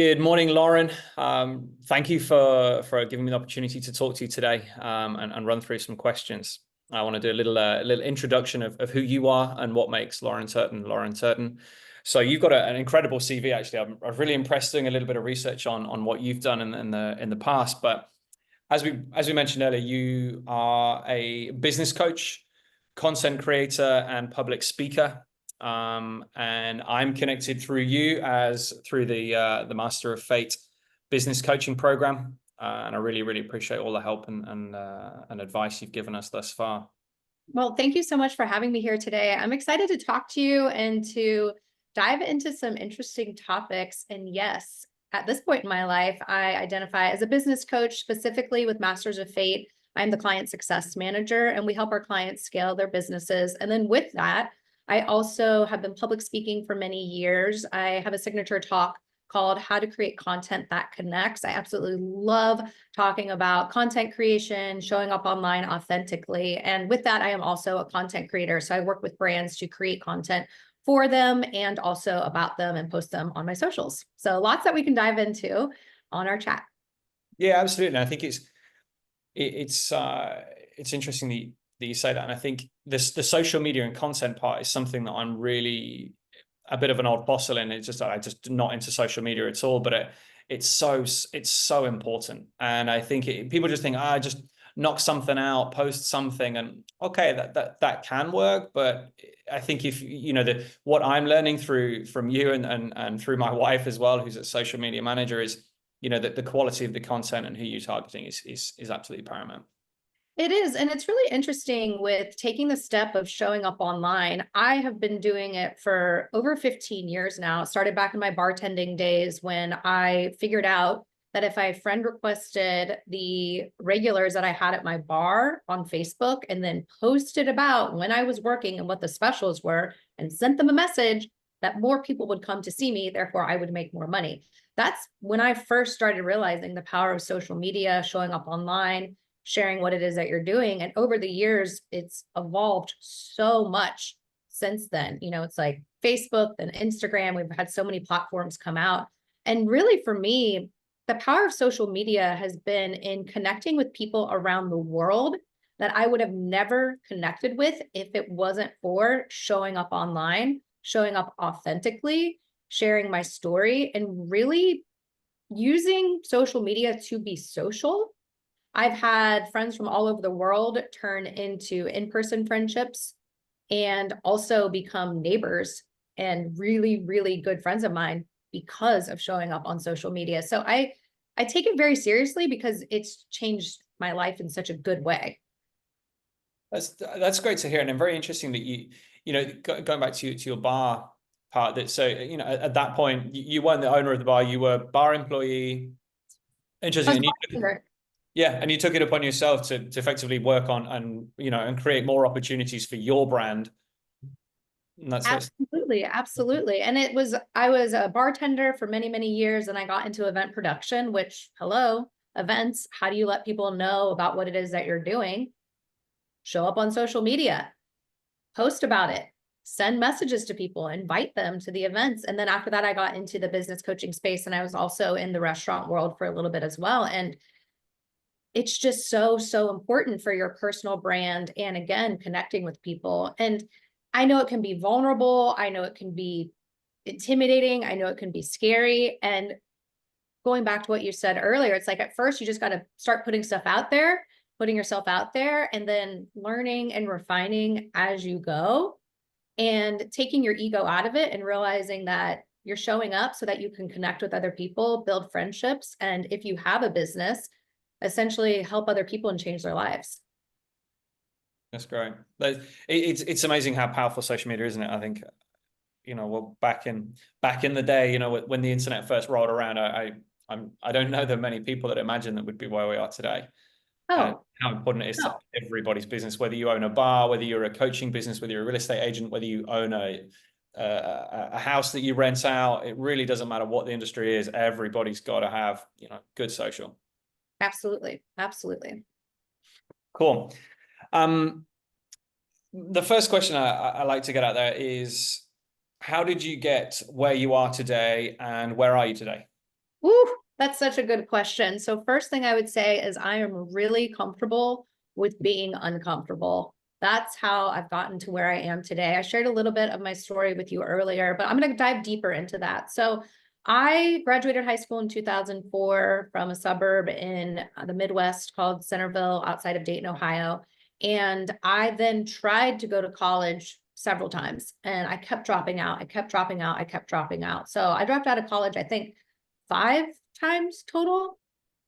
Good morning, Lauren. Thank you for giving me the opportunity to talk to you today and run through some questions. I want to do a little introduction of who you are and what makes Lauren Turton. So you've got an incredible CV. Actually, I'm really impressed doing a little bit of research on what you've done in the past. But as we mentioned earlier, you are a business coach, content creator, and public speaker. And I'm connected through you through the Master of Fate business coaching program. And I really appreciate all the help and advice you've given us thus far. Well, thank you so much for having me here today. I'm excited to talk to you and to dive into some interesting topics. And yes, at this point in my life, I identify as a business coach, specifically with Masters of Fate. I'm the client success manager, and we help our clients scale their businesses. And then with that, I also have been public speaking for many years. I have a signature talk called How to Create Content That Connects. I absolutely love talking about content creation, showing up online authentically. And with that, I am also a content creator. So I work with brands to create content for them and also about them and post them on my socials. So lots that we can dive into on our chat. Yeah, absolutely. I think it's interesting that you say that. And I think the social media and content part is something that I'm really a bit of an old fossil in. It's just, I just not into social media at all, but it's so important. And I think people just think, just knock something out, post something, and okay, that can work. But I think if what I'm learning from you and through my wife as well, who's a social media manager, is that the quality of the content and who you're targeting is absolutely paramount. It is. And it's really interesting with taking the step of showing up online. I have been doing it for over 15 years now. It started back in my bartending days when I figured out that if I friend requested the regulars that I had at my bar on Facebook and then posted about when I was working and what the specials were and sent them a message, that more people would come to see me, therefore I would make more money. That's when I first started realizing the power of social media, showing up online, sharing what it is that you're doing. And over the years, it's evolved so much since then. It's like Facebook and Instagram. We've had so many platforms come out. And really, for me, the power of social media has been in connecting with people around the world that I would have never connected with if it wasn't for showing up online, showing up authentically, sharing my story, and really using social media to be social. I've had friends from all over the world turn into in-person friendships and also become neighbors and really good friends of mine because of showing up on social media. So I take it very seriously because it's changed my life in such a good way. That's great to hear, and very interesting that going back to your bar part, that so at that point you weren't the owner of the bar, you were bar employee. Interesting. And you took it upon yourself to effectively work on and create more opportunities for your brand. And Absolutely. And I was a bartender for many years, and I got into event production, which, hello, events, how do you let people know about what it is that you're doing? Show up on social media, post about it, send messages to people, invite them to the events. And then after that, I got into the business coaching space, and I was also in the restaurant world for a little bit as well. And it's just so important for your personal brand. And again, connecting with people. And I know it can be vulnerable. I know it can be intimidating. I know it can be scary. And going back to what you said earlier, it's like at first you just got to start putting stuff out there, putting yourself out there, and then learning and refining as you go and taking your ego out of it and realizing that you're showing up so that you can connect with other people, build friendships. And if you have a business, essentially help other people and change their lives. That's great. It's amazing how powerful social media is, isn't it? I think, well, back in the day, when the internet first rolled around, I don't know that many people that imagine that would be where we are today. And how important it is to everybody's business, whether you own a bar, whether you're a coaching business, whether you're a real estate agent, whether you own a house that you rent out. It really doesn't matter what the industry is. Everybody's got to have, good social. Absolutely. Cool. The first question I like to get out there is, how did you get where you are today, and where are you today? Ooh, that's such a good question. So first thing I would say is I am really comfortable with being uncomfortable. That's how I've gotten to where I am today. I shared a little bit of my story with you earlier, but I'm going to dive deeper into that. So I graduated high school in 2004 from a suburb in the Midwest called Centerville outside of Dayton, Ohio. And I then tried to go to college several times and I kept dropping out. I kept dropping out. I kept dropping out. So I dropped out of college, I think 5 times total.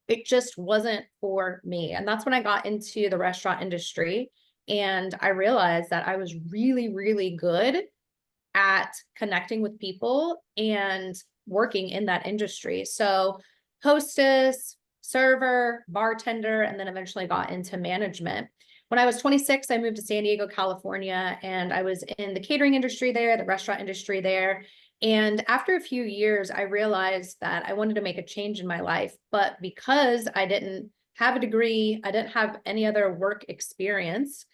It just wasn't for me. And that's when I got into the restaurant industry. And I realized that I was really, really good at connecting with people and working in that industry. So, hostess, server, bartender, and then eventually got into management. When I was 26, I moved to San Diego, California, and I was in the catering industry there, the restaurant industry there. And after a few years, I realized that I wanted to make a change in my life. But because I didn't have a degree, I didn't have any other work experience,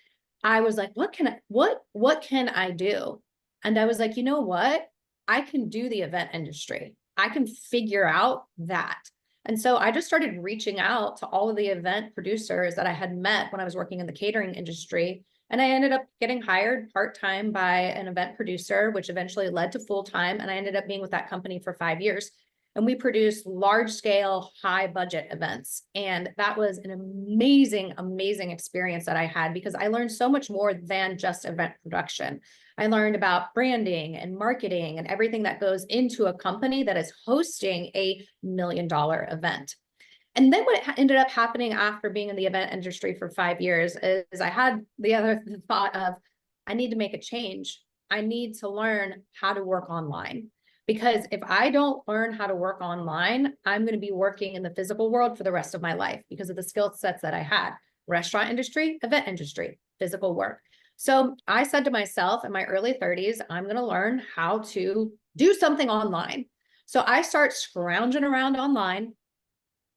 I was like, what can I do? And I was like, you know what? I can do the event industry. I can figure out that. And so I just started reaching out to all of the event producers that I had met when I was working in the catering industry. And I ended up getting hired part-time by an event producer, which eventually led to full-time. And I ended up being with that company for 5 years. And we produced large-scale, high-budget events. And that was an amazing, amazing experience that I had because I learned so much more than just event production. I learned about branding and marketing and everything that goes into a company that is hosting $1 million event. And then what ended up happening after being in the event industry for 5 years is I had the other thought of, I need to make a change. I need to learn how to work online. Because if I don't learn how to work online, I'm going to be working in the physical world for the rest of my life because of the skill sets that I had. Restaurant industry, event industry, physical work. So I said to myself in my early 30s, I'm going to learn how to do something online. So I start scrounging around online,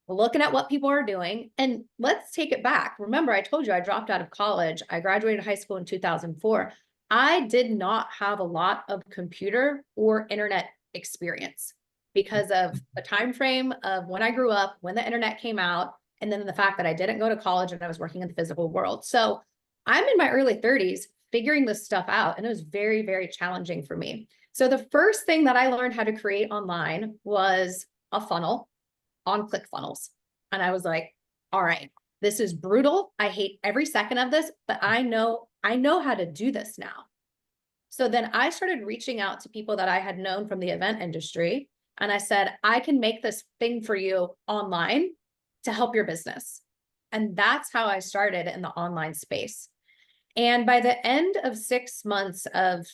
looking at what people are doing. And let's take it back. Remember, I told you I dropped out of college. I graduated high school in 2004. I did not have a lot of computer or internet experience because of the time frame of when I grew up, when the internet came out, and then the fact that I didn't go to college and I was working in the physical world. So I'm in my early 30s figuring this stuff out, and it was very, very challenging for me. So the first thing that I learned how to create online was a funnel on ClickFunnels. And I was like, all right, this is brutal. I hate every second of this, but I know how to do this now. So then I started reaching out to people that I had known from the event industry. And I said, I can make this thing for you online to help your business. And that's how I started in the online space. And by the end of 6 months of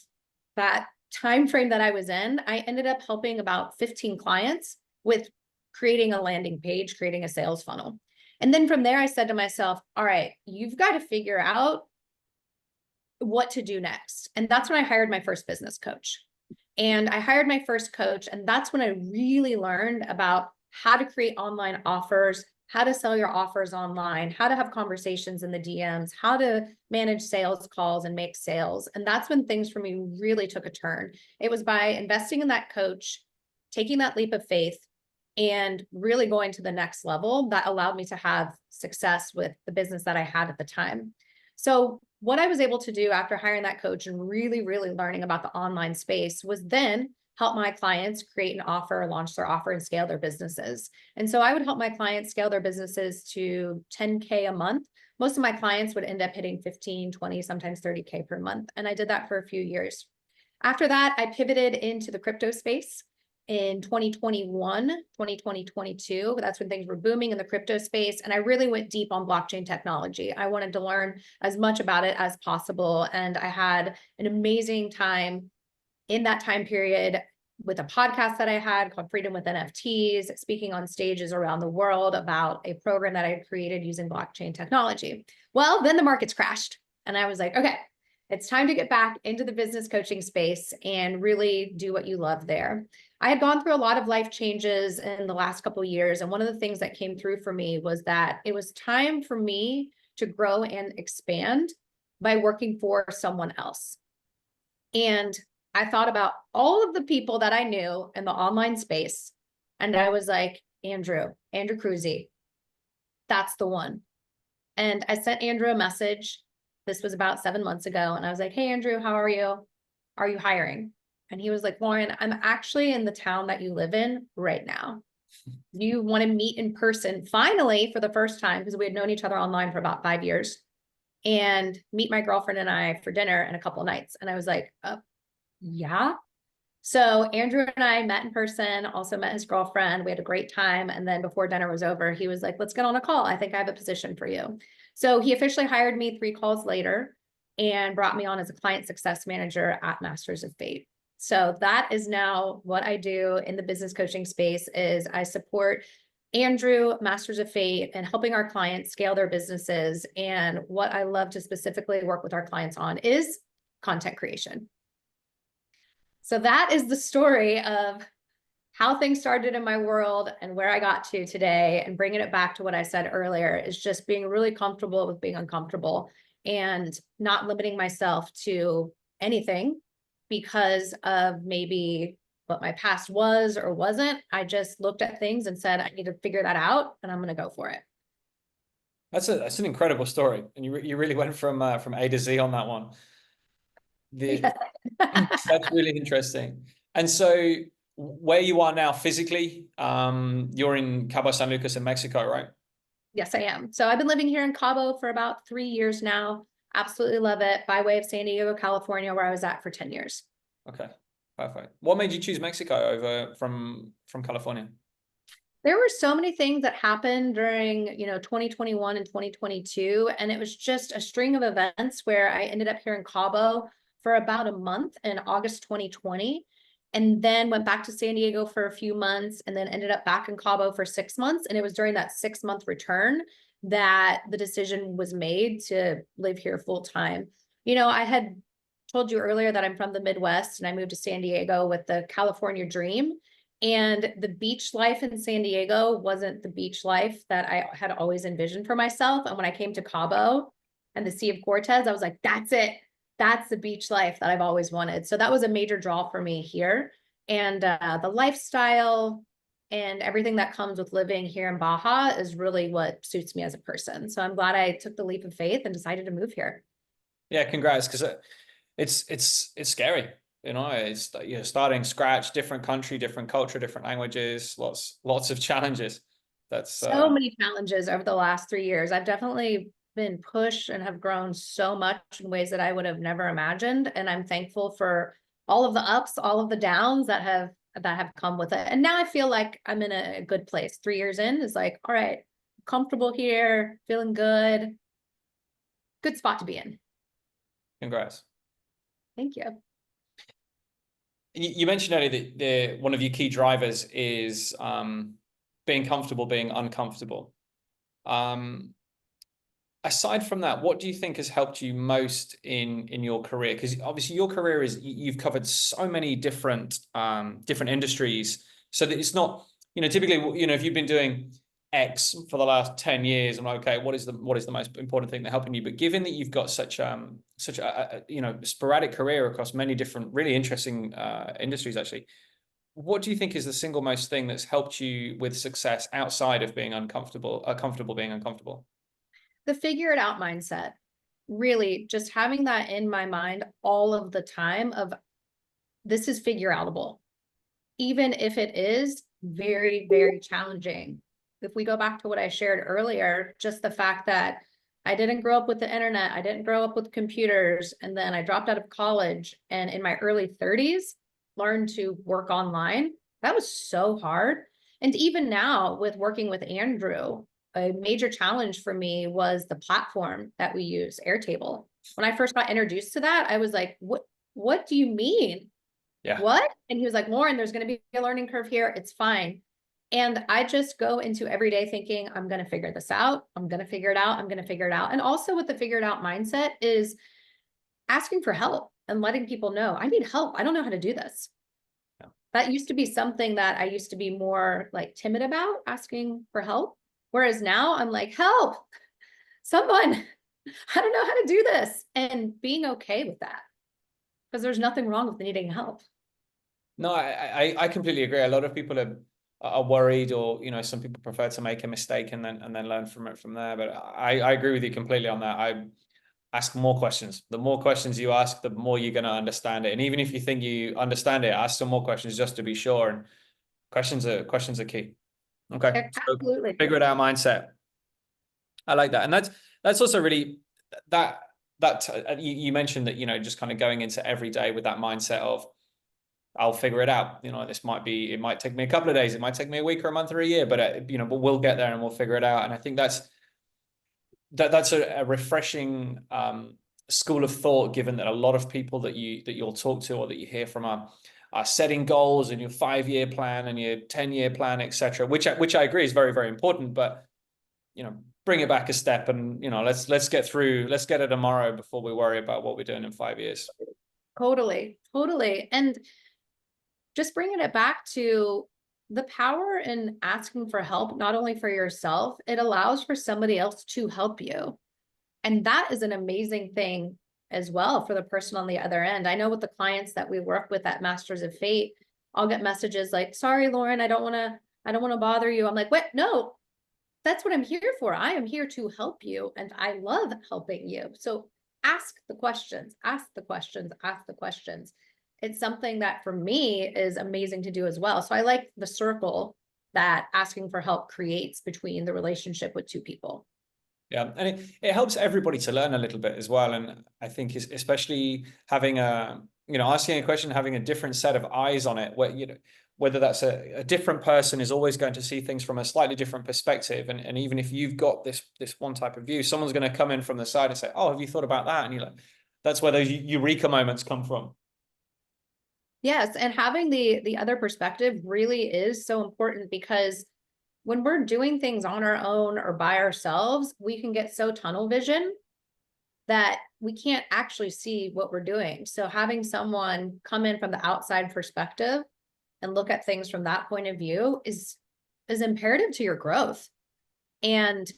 that time frame that I was in, I ended up helping about 15 clients with creating a landing page, creating a sales funnel. And then from there, I said to myself, all right, you've got to figure out what to do next. And that's when I hired my first business coach. And I hired my first coach. And that's when I really learned about how to create online offers, how to sell your offers online, how to have conversations in the DMs, how to manage sales calls and make sales. And that's when things for me really took a turn. It was by investing in that coach, taking that leap of faith, and really going to the next level that allowed me to have success with the business that I had at the time. So what I was able to do after hiring that coach and really, really learning about the online space was then help my clients create an offer, launch their offer, and scale their businesses. And so I would help my clients scale their businesses to 10K a month. Most of my clients would end up hitting 15, 20, sometimes 30K per month. And I did that for a few years. After that, I pivoted into the crypto space in 2021, 2022. That's when things were booming in the crypto space. And I really went deep on blockchain technology. I wanted to learn as much about it as possible. And I had an amazing time in that time period with a podcast that I had called Freedom with NFTs, speaking on stages around the world about a program that I had created using blockchain technology. Well, then the markets crashed. And I was like, okay, it's time to get back into the business coaching space and really do what you love there. I had gone through a lot of life changes in the last couple of years. And one of the things that came through for me was that it was time for me to grow and expand by working for someone else. And I thought about all of the people that I knew in the online space And I was like, Andrew Cruzy, that's the one. And I sent Andrew a message. This was about 7 months ago. And I was like, hey, Andrew, how are you? Are you hiring? And he was like, Lauren, I'm actually in the town that you live in right now. You want to meet in person finally for the first time, because we had known each other online for about 5 years, and meet my girlfriend and I for dinner in a couple of nights. And I was like, yeah. So Andrew and I met in person, also met his girlfriend. We had a great time. And then before dinner was over, he was like, let's get on a call. I think I have a position for you. So he officially hired me 3 calls later and brought me on as a client success manager at Masters of Fate. So that is now what I do in the business coaching space. Is I support Andrew, Masters of Fate, and helping our clients scale their businesses. And what I love to specifically work with our clients on is content creation. So that is the story of how things started in my world and where I got to today. And bringing it back to what I said earlier is just being really comfortable with being uncomfortable and not limiting myself to anything because of maybe what my past was or wasn't. I just looked at things and said, I need to figure that out, and I'm going to go for it. That's an incredible story, and you really went from A to Z on that one. That's really interesting. And so, where you are now physically, you're in Cabo San Lucas in Mexico, right? Yes, I am. So I've been living here in Cabo for about 3 years now. Absolutely love it. By way of San Diego, California, where I was at for 10 years. Okay, perfect. What made you choose Mexico over from California? There were so many things that happened during, 2021 and 2022. And it was just a string of events where I ended up here in Cabo for about a month in August 2020, and then went back to San Diego for a few months, and then ended up back in Cabo for 6 months. And it was during that 6-month return that the decision was made to live here full time. I had told you earlier that I'm from the Midwest, and I moved to San Diego with the California dream. And the beach life in San Diego wasn't the beach life that I had always envisioned for myself. And when I came to Cabo and the Sea of Cortez, I was like, that's it. That's the beach life that I've always wanted. So that was a major draw for me here. And the lifestyle and everything that comes with living here in Baja is really what suits me as a person. So I'm glad I took the leap of faith and decided to move here. Yeah, congrats, because it's scary. It's starting scratch, different country, different culture, different languages, lots of challenges. That's so many challenges over the last 3 years. I've definitely been pushed and have grown so much in ways that I would have never imagined. And I'm thankful for all of the ups, all of the downs that have come with it. And now I feel like I'm in a good place. 3 years in is like, all right, comfortable here, feeling good. Good spot to be in. Congrats. Thank you. You mentioned earlier that one of your key drivers is being comfortable, being uncomfortable. Aside from that, what do you think has helped you most in your career? Because obviously your career you've covered so many different industries, so that it's not, typically, if you've been doing X for the last 10 years, I'm like, okay, what is the most important thing that's helping you? But given that you've got such a sporadic career across many different really interesting industries, actually, what do you think is the single most thing that's helped you with success outside of being comfortable being uncomfortable? The figure it out mindset, really just having that in my mind all of the time of this is figure outable, even if it is very, very challenging. If we go back to what I shared earlier, just the fact that I didn't grow up with the internet, I didn't grow up with computers, and then I dropped out of college and in my early 30s learned to work online. That was so hard. And even now with working with Andrew, a major challenge for me was the platform that we use, Airtable. When I first got introduced to that, I was like, what do you mean? Yeah. What? And he was like, Lauren, there's going to be a learning curve here. It's fine. And I just go into every day thinking, I'm going to figure this out. I'm going to figure it out. I'm going to figure it out. And also with the figured out mindset is asking for help and letting people know I need help. I don't know how to do this. Yeah. That used to be something that I used to be more like timid about, asking for help. Whereas now I'm like, help, someone, I don't know how to do this, and being okay with that, because there's nothing wrong with needing help. No, I completely agree. A lot of people are are worried, or, you know, some people prefer to make a mistake and then learn from it from there. But I agree with you completely on that. I ask more questions. The more questions you ask, the more you're going to understand it. And even if you think you understand it, ask some more questions just to be sure. And questions are key. Okay. So Absolutely. figure it out mindset. I like that. And that's also really that you mentioned that, you know, just kind of going into every day with that mindset of, I'll figure it out. You know, it might take me a couple of days, it might take me a week or a month or a year, but you know, but we'll get there and we'll figure it out. And I think that's a refreshing school of thought, given that a lot of people that you'll talk to or that you hear from are setting goals and your 5-year plan and your 10-year plan, etc., which I agree is very, very important. But, you know, bring it back a step and, you know, let's get it tomorrow before we worry about what we're doing in 5 years. Totally. And just bringing it back to the power in asking for help, not only for yourself, it allows for somebody else to help you. And that is an amazing thing as well for the person on the other end. I know with the clients that we work with at Masters of Fate, I'll get messages like, sorry, Lauren, I don't want to bother you. I'm like, what? No, that's what I'm here for. I am here to help you. And I love helping you. So ask the questions, ask the questions, ask the questions. It's something that for me is amazing to do as well. So I like the circle that asking for help creates between the relationship with two people. Yeah, and it helps everybody to learn a little bit as well. And I think especially having asking a question, having a different set of eyes on it, where, you know, whether that's a different person is always going to see things from a slightly different perspective. And even if you've got this one type of view, someone's going to come in from the side and say, oh, have you thought about that? And you're like, that's where those eureka moments come from. Yes, and having the other perspective really is so important, because when we're doing things on our own or by ourselves, we can get so tunnel vision that we can't actually see what we're doing. So having someone come in from the outside perspective and look at things from that point of view is imperative to your growth, and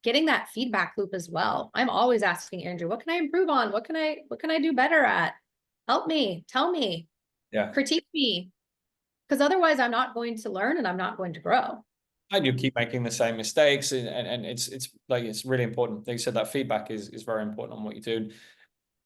getting that feedback loop as well. I'm always asking Andrew, what can I improve on? What can I do better at? Help me, tell me, critique me, because otherwise I'm not going to learn and I'm not going to grow. And you keep making the same mistakes, and it's like, it's really important. Like you said, that feedback is very important on what you do.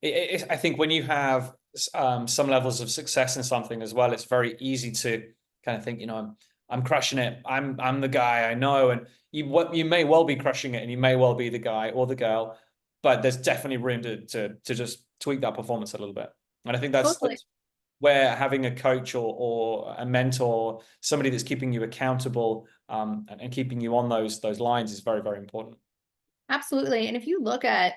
I think when you have some levels of success in something as well, it's very easy to kind of think, you know, I'm crushing it. I'm the guy, I know. And you may well be crushing it, and you may well be the guy or the girl, but there's definitely room to just tweak that performance a little bit. And I think that's where having a coach or a mentor, somebody that's keeping you accountable and keeping you on those lines is very, very important. Absolutely. And if you look at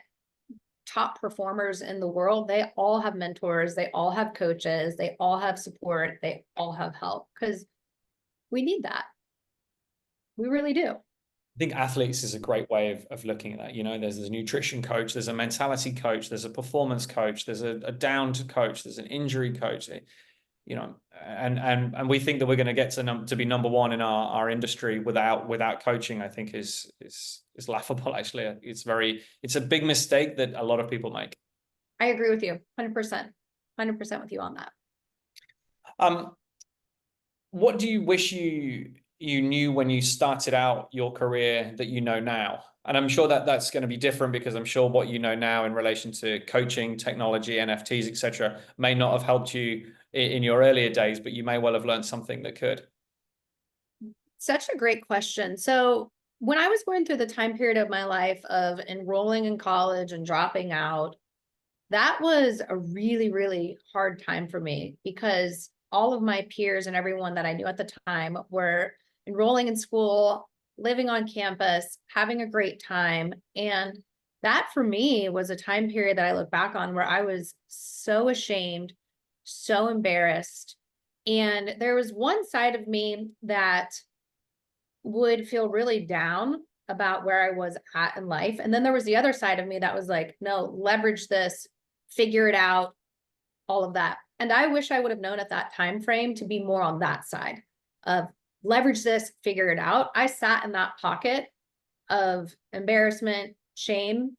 top performers in the world, they all have mentors, they all have coaches, they all have support, they all have help, because we need that. We really do. I think athletes is a great way of looking at that. You know, there's a nutrition coach, there's a mentality coach, there's a performance coach, there's a down to coach, there's an injury coach, you know, and we think that we're going to get to be number one in our industry without coaching. I think is laughable. Actually, it's a big mistake that a lot of people make. I agree with you 100% with you on that. What do you wish you knew when you started out your career that you know now? And I'm sure that that's going to be different, because I'm sure what you know now in relation to coaching, technology, NFTs, etc., may not have helped you in your earlier days, but you may well have learned something that could. Such a great question. So when I was going through the time period of my life of enrolling in college and dropping out, that was a really, really hard time for me, because all of my peers and everyone that I knew at the time were enrolling in school, living on campus, having a great time. And that for me was a time period that I look back on where I was so ashamed, so embarrassed. And there was one side of me that would feel really down about where I was at in life. And then there was the other side of me that was like, no, leverage this, figure it out, all of that. And I wish I would have known at that time frame to be more on that side of leverage this, figure it out. I sat in that pocket of embarrassment, shame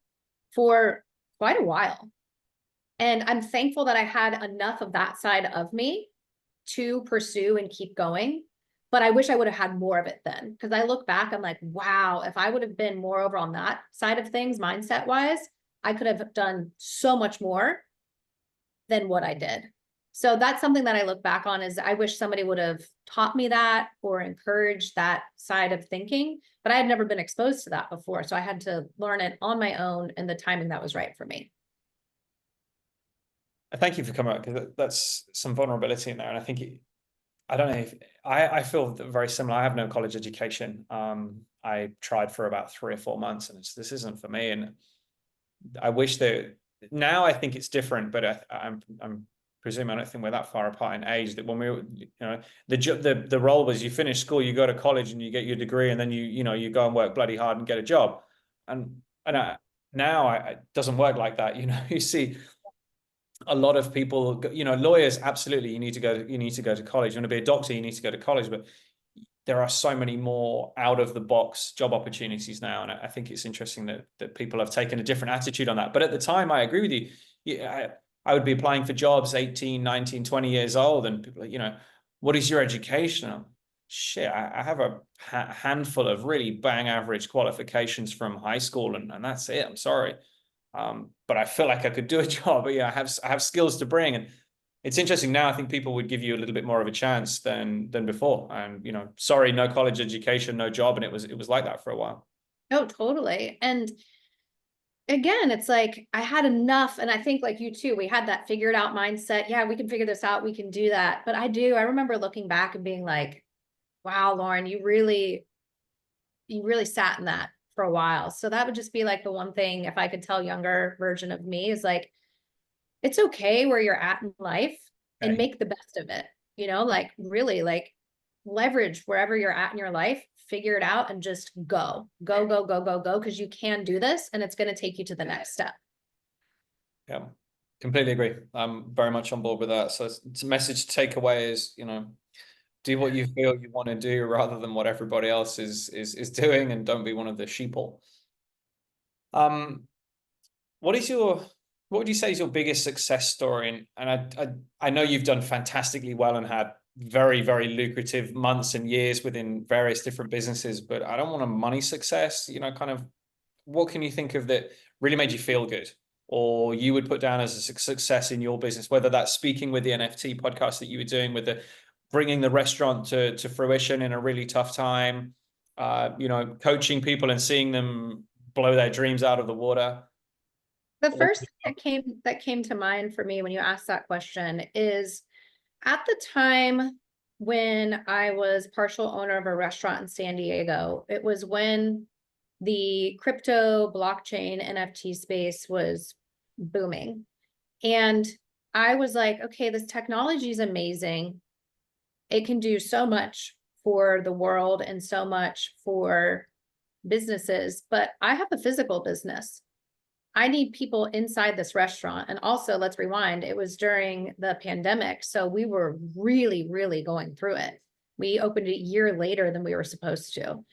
for quite a while. And I'm thankful that I had enough of that side of me to pursue and keep going. but I wish I would have had more of it then. Because I look back, I'm like, wow, if I would have been more over on that side of things, mindset wise, I could have done so much more than what I did. So that's something that I look back on, is I wish somebody would have taught me that or encouraged that side of thinking, but I had never been exposed to that before. So I had to learn it on my own and the timing that was right for me. Thank you for coming up, because that's some vulnerability in there. And I think I don't know if I feel very similar. I have no college education. I tried for about 3 or 4 months, and this isn't for me. And I wish that now I think it's different, but I'm presuming I don't think we're that far apart in age, that when we were, the role was you finish school, you go to college and you get your degree, and then you go and work bloody hard and get a job. Now it doesn't work like that. You see a lot of people, lawyers, absolutely, you need to go to college. You want to be a doctor, you need to go to college, but there are so many more out of the box job opportunities now. And I think it's interesting that people have taken a different attitude on that. But at the time, I agree with you. I would be applying for jobs 18, 19, 20 years old, and people are, what is your education? Shit, I have a handful of really bang average qualifications from high school, and that's it. I'm sorry. But I feel like I could do a job. But yeah, I have skills to bring. And it's interesting now. I think people would give you a little bit more of a chance than before. And sorry, no college education, no job, and it was like that for a while. Oh, totally. And again, it's like I had enough, and I think like you too, we had that figured out mindset. Yeah, we can figure this out. We can do that. But I remember looking back and being like, wow, Lauren, you really sat in that for a while. So that would just be like the one thing, if I could tell younger version of me, is like, it's okay where you're at in life and Okay. make the best of it. Like really like leverage wherever you're at in your life, figure it out, and just go, go, go, go, go, go, because you can do this and it's going to take you to the next step. Yeah, completely agree. I'm very much on board with that. So it's a message to take away is, do what you feel you want to do rather than what everybody else is doing, and don't be one of the sheeple. Um, what would you say is your biggest success story? And I know you've done fantastically well and had very, very lucrative months and years within various different businesses, but I don't want a money success, kind of what can you think of that really made you feel good, or you would put down as a success in your business, whether that's speaking with the NFT podcast that you were doing, with the bringing the restaurant to fruition in a really tough time, coaching people and seeing them blow their dreams out of the water. The first thing that came to mind for me when you asked that question is, at the time when I was partial owner of a restaurant in San Diego, it was when the crypto blockchain NFT space was booming. And I was like, okay, this technology is amazing. It can do so much for the world and so much for businesses, but I have a physical business. I need people inside this restaurant. And also, let's rewind, it was during the pandemic. So we were really, really going through it. We opened a year later than we were supposed to.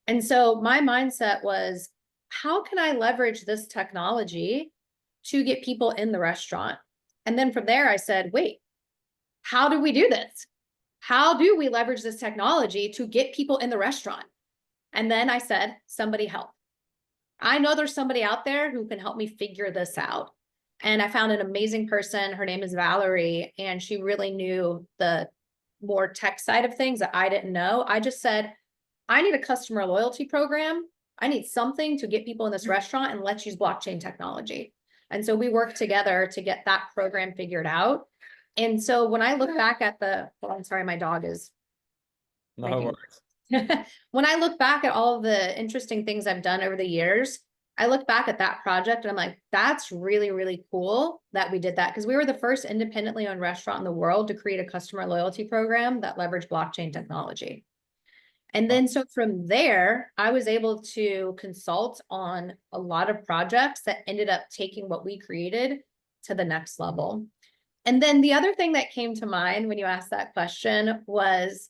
And so my mindset was, how can I leverage this technology to get people in the restaurant? And then from there, I said, wait, how do we do this? How do we leverage this technology to get people in the restaurant? And then I said, somebody help. I know there's somebody out there who can help me figure this out. And I found an amazing person. Her name is Valerie, and she really knew the more tech side of things that I didn't know. I just said, I need a customer loyalty program. I need something to get people in this restaurant, and let's use blockchain technology. And so we worked together to get that program figured out. And so when I look back at I'm sorry, my dog is No making worries. when I look back at all of the interesting things I've done over the years, I look back at that project and I'm like, that's really, really cool that we did that, because we were the first independently owned restaurant in the world to create a customer loyalty program that leveraged blockchain technology. And then so from there, I was able to consult on a lot of projects that ended up taking what we created to the next level. And then the other thing that came to mind when you asked that question was,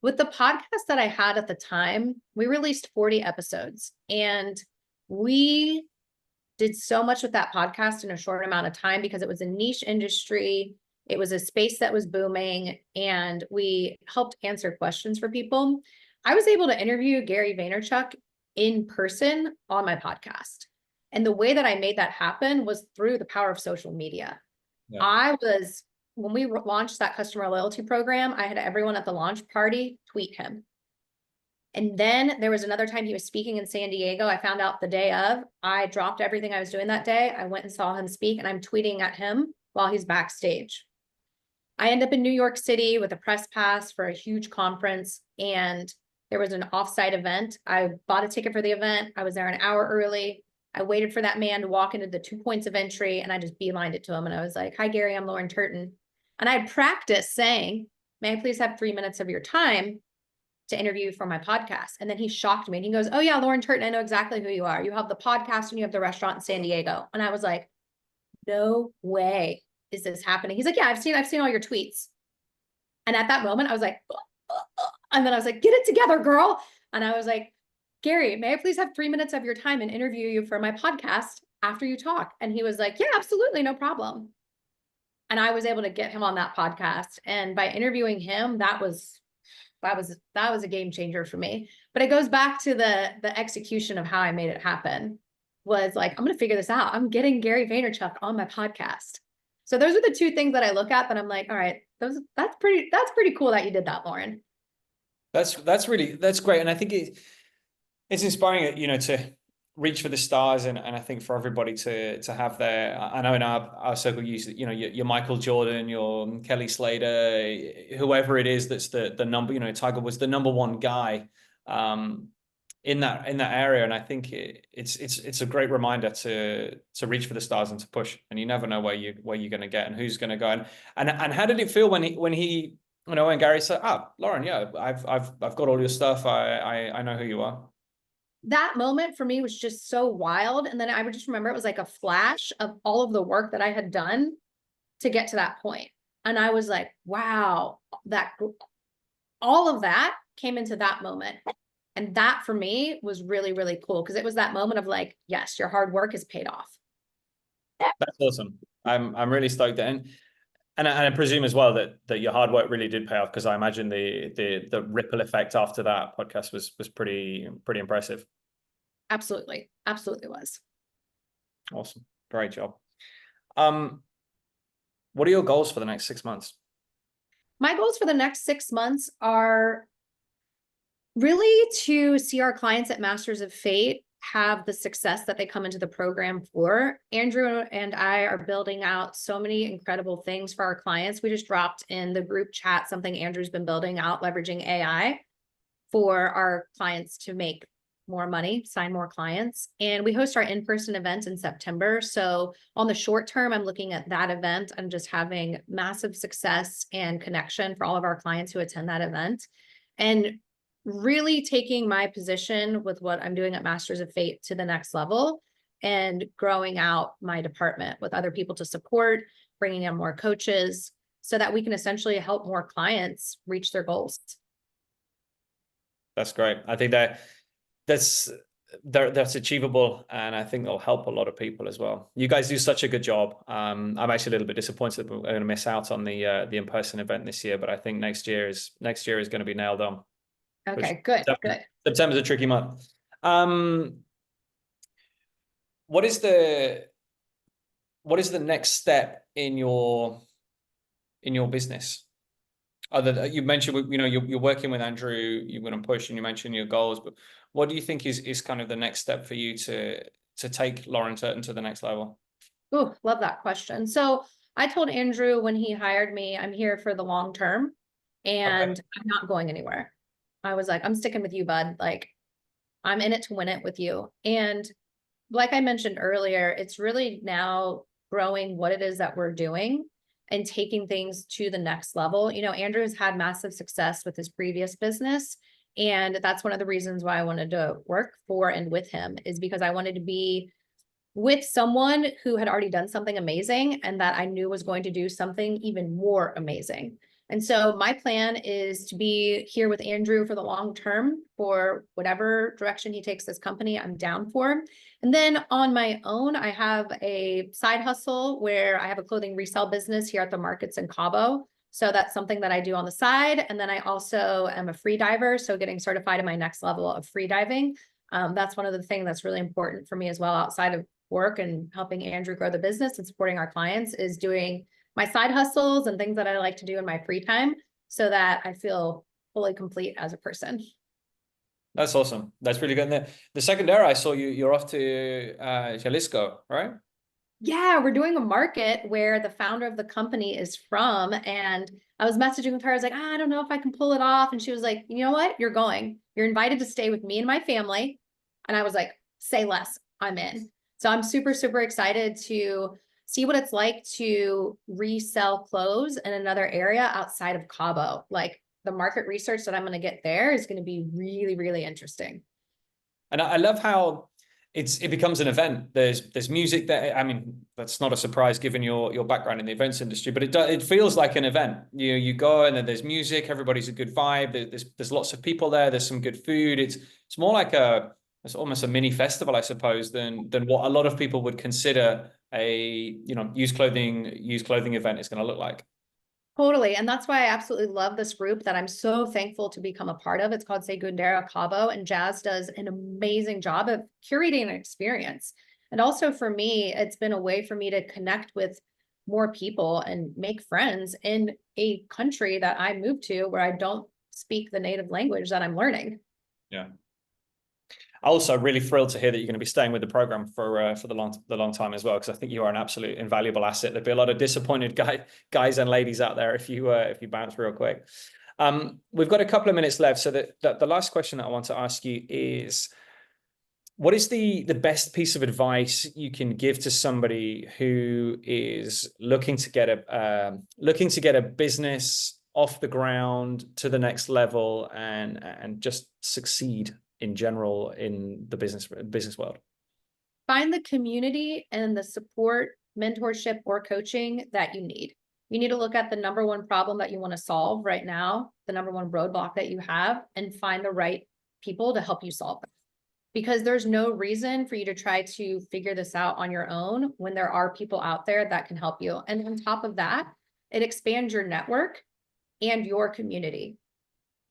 with the podcast that I had at the time, we released 40 episodes, and we did so much with that podcast in a short amount of time because it was a niche industry. It was a space that was booming, and we helped answer questions for people. I was able to interview Gary Vaynerchuk in person on my podcast. And the way that I made that happen was through the power of social media. Yeah. When we launched that customer loyalty program, I had everyone at the launch party tweet him. And then there was another time he was speaking in San Diego. I found out the day of. I dropped everything I was doing that day. I went and saw him speak, and I'm tweeting at him while he's backstage. I end up in New York City with a press pass for a huge conference, and there was an offsite event. I bought a ticket for the event. I was there an hour early. I waited for that man to walk into the 2 points of entry, and I just beelined it to him. And I was like, "Hi, Gary, I'm Lauren Turton." And I had practiced saying, "May I please have 3 minutes of your time to interview you for my podcast?" And then he shocked me, and he goes, "Oh yeah, Lauren Turton, I know exactly who you are. You have the podcast and you have the restaurant in San Diego." And I was like, "No way is this happening." He's like, "Yeah, I've seen all your tweets." And at that moment I was like, and then I was like, "Get it together, girl." And I was like, "Gary, may I please have 3 minutes of your time and interview you for my podcast after you talk?" And he was like, "Yeah, absolutely, no problem." And I was able to get him on that podcast. And by interviewing him, that was a game changer for me. But it goes back to the execution of how I made it happen. Was like, I'm going to figure this out. I'm getting Gary Vaynerchuk on my podcast. So those are the two things that I look at that I'm like, all right, that's pretty cool that you did that, Lauren. That's great. And I think it's inspiring, to reach for the stars, and I think for everybody to have their, I know in our circle, use, your Michael Jordan, your Kelly Slater, whoever it is that's the number, Tiger was the number one guy in that area. And I think it's a great reminder to reach for the stars and to push, and you never know where you're going to get and who's going to go. And how did it feel when Gary said, Lauren, yeah, I've got all your stuff. I know who you are. That moment for me was just so wild. And then I would just remember it was like a flash of all of the work that I had done to get to that point. And I was like, wow, all of that came into that moment. And that for me was really, really cool, because it was that moment of like, yes, your hard work is paid off. That's awesome. I'm really stoked. And I presume as well that your hard work really did pay off, because I imagine the ripple effect after that podcast was pretty impressive. Absolutely. Absolutely was. Awesome. Great job. What are your goals for the next 6 months? My goals for the next 6 months are really to see our clients at Masters of Fate have the success that they come into the program for. Andrew and I are building out so many incredible things for our clients. We just dropped in the group chat something Andrew's been building out, leveraging AI for our clients to make more money, sign more clients. And we host our in-person event in September. So on the short term, I'm looking at that event and just having massive success and connection for all of our clients who attend that event. And really taking my position with what I'm doing at Masters of Fate to the next level, and growing out my department with other people to support, bringing in more coaches so that we can essentially help more clients reach their goals. That's great. I think that's achievable, and I think it'll help a lot of people as well. You guys do such a good job. I'm actually a little bit disappointed that we're going to miss out on the in-person event this year, but I think next year is going to be nailed on. Okay, good. September's a tricky month. What is the next step in your business? You mentioned, you're working with Andrew, you're going to push, and you mentioned your goals, but what do you think is kind of the next step for you to take Lauren Turton to the next level? Oh, love that question. So I told Andrew when he hired me, I'm here for the long term, and okay, I'm not going anywhere. I was like, I'm sticking with you, bud. Like, I'm in it to win it with you. And like I mentioned earlier, it's really now growing what it is that we're doing and taking things to the next level. Andrew has had massive success with his previous business. And that's one of the reasons why I wanted to work for and with him, is because I wanted to be with someone who had already done something amazing and that I knew was going to do something even more amazing. And so my plan is to be here with Andrew for the long term for whatever direction he takes this company, I'm down for. And then on my own, I have a side hustle where I have a clothing resale business here at the markets in Cabo. So that's something that I do on the side. And then I also am a free diver. So getting certified in my next level of free diving. That's one of the things that's really important for me as well, outside of work and helping Andrew grow the business and supporting our clients, is doing my side hustles and things that I like to do in my free time so that I feel fully complete as a person. That's awesome. That's really good. And the second there, I saw you're off to Jalisco, right? Yeah, we're doing a market where the founder of the company is from. And I was messaging with her. I was like, I don't know if I can pull it off. And she was like, you know what? You're going. You're invited to stay with me and my family. And I was like, say less. I'm in. So I'm super, super excited to see what it's like to resell clothes in another area outside of Cabo. Like, the market research that I'm going to get there is going to be really, really interesting. And I love how it becomes an event. There's music there. I mean, that's not a surprise given your background in the events industry, but it feels like an event. You go and then there's music. Everybody's a good vibe. There's lots of people there. There's some good food. It's more like it's almost a mini festival, I suppose, than what a lot of people would consider a used clothing event is going to look like. Totally. And that's why I absolutely love this group that I'm so thankful to become a part of. It's called Segundera Cabo, and Jazz does an amazing job of curating an experience. And also for me, it's been a way for me to connect with more people and make friends in a country that I moved to where I don't speak the native language that I'm learning. Yeah. Also, really thrilled to hear that you're going to be staying with the program for the long time as well, because I think you are an absolute invaluable asset. There'd be a lot of disappointed guys and ladies out there if you bounce real quick. We've got a couple of minutes left, so the last question that I want to ask you is, what is the best piece of advice you can give to somebody who is looking to get a business off the ground to the next level and just succeed in general in the business world? Find the community and the support, mentorship, or coaching that you need. You need to look at the number one problem that you want to solve right now, the number one roadblock that you have, and find the right people to help you solve it. Because there's no reason for you to try to figure this out on your own when there are people out there that can help you. And on top of that, it expands your network and your community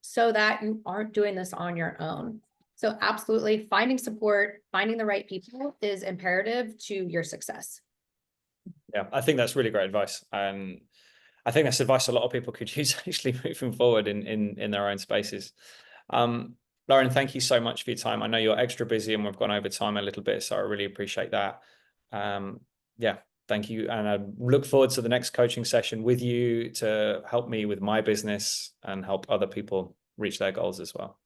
so that you aren't doing this on your own. So absolutely, finding support, finding the right people is imperative to your success. Yeah, I think that's really great advice. And I think that's advice a lot of people could use actually moving forward in their own spaces. Lauren, thank you so much for your time. I know you're extra busy and we've gone over time a little bit, so I really appreciate that. Yeah, thank you. And I look forward to the next coaching session with you to help me with my business and help other people reach their goals as well.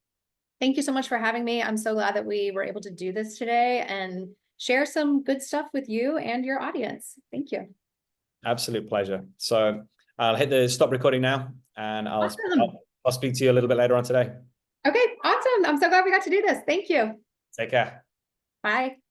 Thank you so much for having me. I'm so glad that we were able to do this today and share some good stuff with you and your audience. Thank you. Absolute pleasure. So I'll hit the stop recording now, and I'll speak to you a little bit later on today. Okay, awesome. I'm so glad we got to do this. Thank you. Take care. Bye.